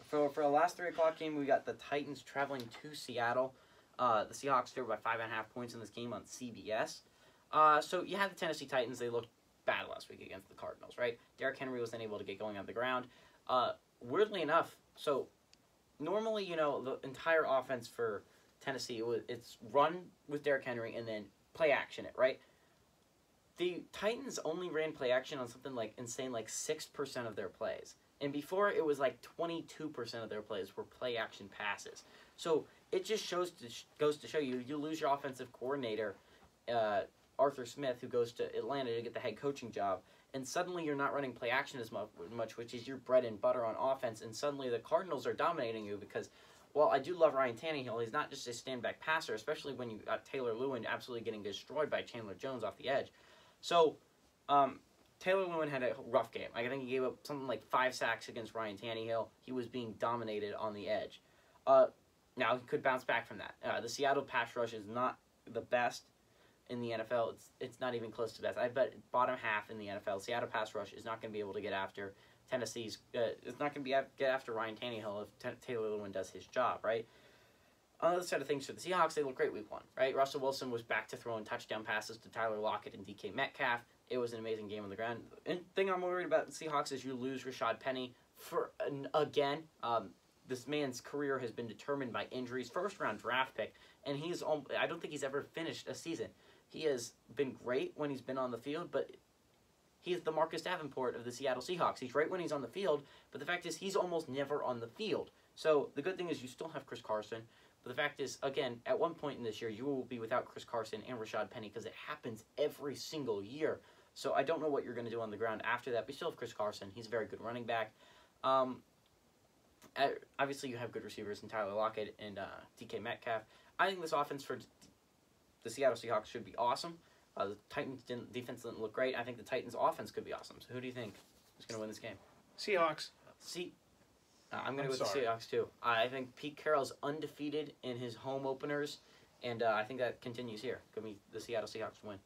For the last 3 o'clock game, we got the Titans traveling to Seattle. The Seahawks favored by 5.5 points in this game on CBS. So you had the Tennessee Titans. They looked bad last week against the Cardinals, right? Derrick Henry was unable to get going on the ground. Weirdly enough, so normally, you know, the entire offense for Tennessee, it's run with Derrick Henry and then play action it, right? The Titans only ran play action on something like insane, like 6% of their plays. And before, it was like 22% of their plays were play action passes. So it just goes to show you, you lose your offensive coordinator, Arthur Smith, who goes to Atlanta to get the head coaching job, and suddenly you're not running play action as much, which is your bread and butter on offense, and suddenly the Cardinals are dominating you because, well, I do love Ryan Tannehill. He's not just a stand-back passer, especially when you got Taylor Lewin absolutely getting destroyed by Chandler Jones off the edge. So, Taylor Lewin had a rough game. I think he gave up something like 5 sacks against Ryan Tannehill. He was being dominated on the edge. Now, he could bounce back from that. The Seattle pass rush is not the best in the NFL. It's not even close to best. I bet bottom half in the NFL. Seattle pass rush is not going to be able to get after Tennessee's. It's not going to get after Ryan Tannehill if Taylor Lewin does his job, right? On the other side of things for the Seahawks, they look great week 1, right? Russell Wilson was back to throwing touchdown passes to Tyler Lockett and DK Metcalf. It was an amazing game on the ground. And the thing I'm worried about the Seahawks is you lose Rashad Penny again. This man's career has been determined by injuries. First-round draft pick, and I don't think he's ever finished a season. He has been great when he's been on the field, but he's the Marcus Davenport of the Seattle Seahawks. He's great when he's on the field, but the fact is he's almost never on the field. So the good thing is you still have Chris Carson. But the fact is, again, at one point in this year, you will be without Chris Carson and Rashad Penny because it happens every single year. So I don't know what you're going to do on the ground after that. But you still have Chris Carson. He's a very good running back. Obviously, you have good receivers in Tyler Lockett and DK Metcalf. I think this offense for the Seattle Seahawks should be awesome. The Titans defense didn't look great. I think the Titans offense could be awesome. So who do you think is going to win this game? Seahawks. I'm going to go with the Seahawks, too. I think Pete Carroll's undefeated in his home openers, and I think that continues here. Could be the Seattle Seahawks win.